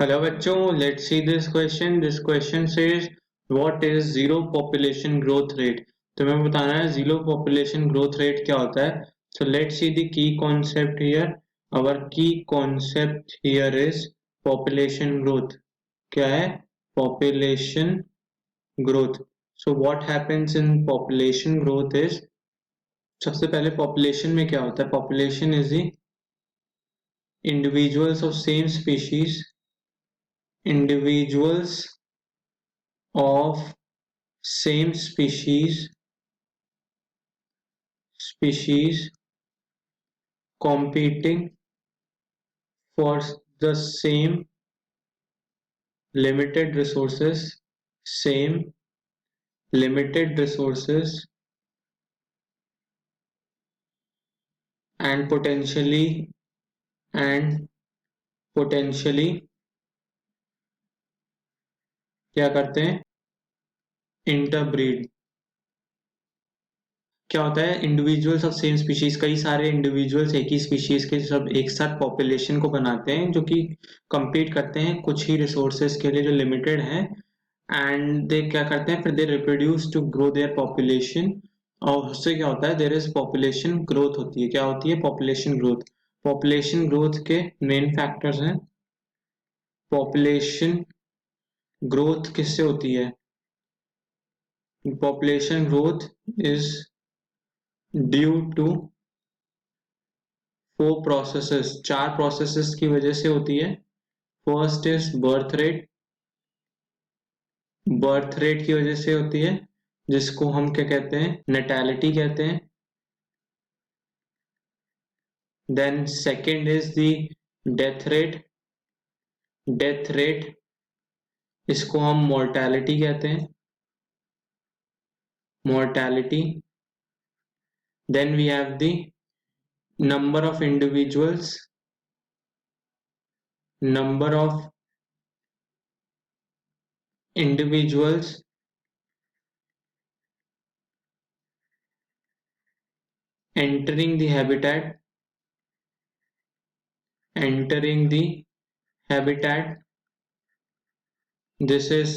Hello बच्चों, let's see this question. This question says what is zero population growth rate. तुम्हें बताना है zero population growth rate क्या होता है। So let's see the key concept here. Our key concept here is population growth. क्या है? Population growth. So what happens in population growth is, सबसे पहले पॉपुलेशन में क्या होता है? Population is the individuals of same species, individuals of same species competing for the same limited resources, same limited resources and and potentially क्या करते हैं? Interbreed. क्या होता है? इंडिविजुअल्स ऑफ सेम स्पीशीज, कई सारे इंडिविजुअल्स एक ही स्पीशीज के सब एक साथ पॉपुलेशन को बनाते हैं जो कि compete करते हैं कुछ ही रिसोर्सेज के लिए जो लिमिटेड हैं। एंड दे क्या करते हैं? फिर they reproduce to grow their population. और उससे क्या होता है? देयर इज पॉपुलेशन ग्रोथ होती है। क्या होती है? Population growth. पॉपुलेशन ग्रोथ के मेन फैक्टर्स हैं। पॉपुलेशन ग्रोथ किससे होती है? Population growth is due to 4 processes, 4 processes की वजह से होती है। First is birth rate. Birth rate की वजह से होती है, जिसको हम क्या कहते हैं? नेटैलिटी कहते हैं। Then second is the death rate. Death rate, इसको हम मोर्टैलिटी कहते हैं। Mortality. Then we have the number of individuals, number of individuals entering the habitat, entering the habitat. This is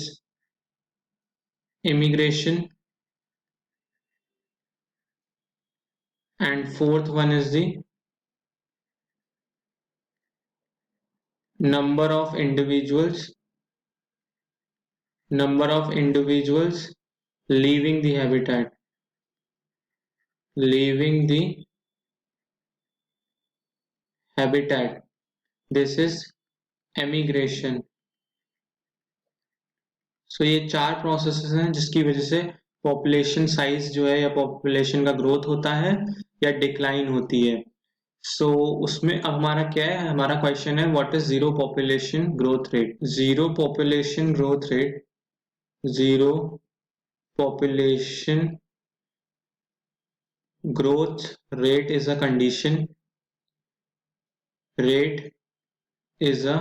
immigration. And fourth one is the number of individuals, number of individuals leaving the habitat, leaving the habitat. This is emigration. सो ये 4 processes हैं जिसकी वजह से population size जो है या population का growth होता है या डिक्लाइन होती है। सो उसमें अब हमारा क्या है? हमारा क्वेश्चन है what is zero population growth rate. Zero population growth rate, zero population growth rate is a condition, rate is a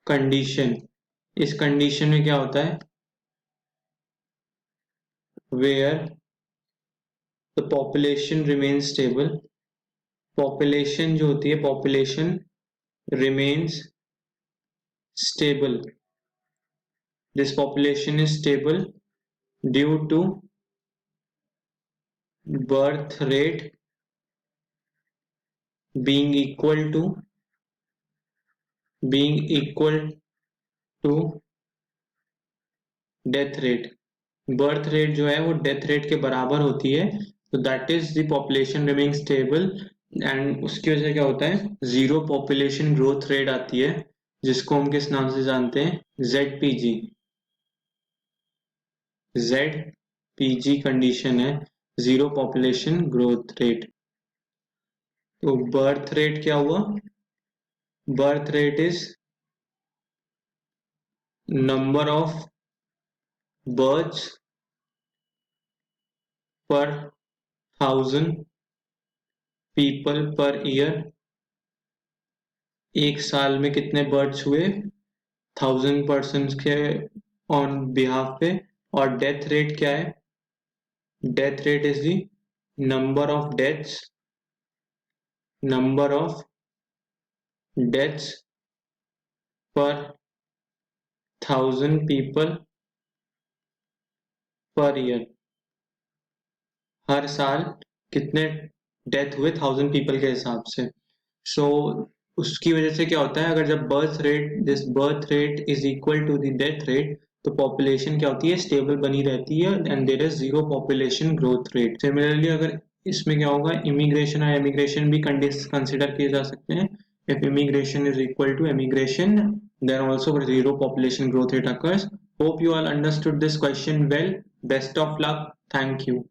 condition। इस कंडीशन में क्या होता है? where the population remains stable। population जो होती है, population remains stable। this population is stable due to birth rate being equal to death rate. Birth rate जो है वो डेथ रेट के बराबर होती है, तो that is the population remaining stable. And उसकी वजह से क्या होता है? जीरो पॉपुलेशन ग्रोथ रेट आती है, जिसको हम किस नाम से जानते हैं? ZPG। ZPG कंडीशन है जीरो पॉपुलेशन ग्रोथ रेट। तो बर्थ रेट क्या हुआ? Birth rate is number of birds पर 1000 पीपल पर ईयर। एक साल में कितने बर्ड्स हुए? 1000 पर्सन के ऑन बिहाफ पे। और डेथ रेट क्या है? Death rate is the number of deaths, number of deaths पर 1000 people पर ईयर, हर साल कितने डेथ हुए 1000 पीपल के हिसाब से। सो उसकी वजह से क्या होता है, अगर जब this birth rate is equal to the death rate, तो पॉपुलेशन क्या होती है, स्टेबल बनी रहती है and there is zero population growth rate. Similarly अगर इसमें क्या होगा, इमिग्रेशन और एमिग्रेशन भी कंसिडर किए जा सकते हैं। If immigration is equal to emigration, then also zero population growth rate occurs. Hope you all understood this question well. Best of luck. Thank you.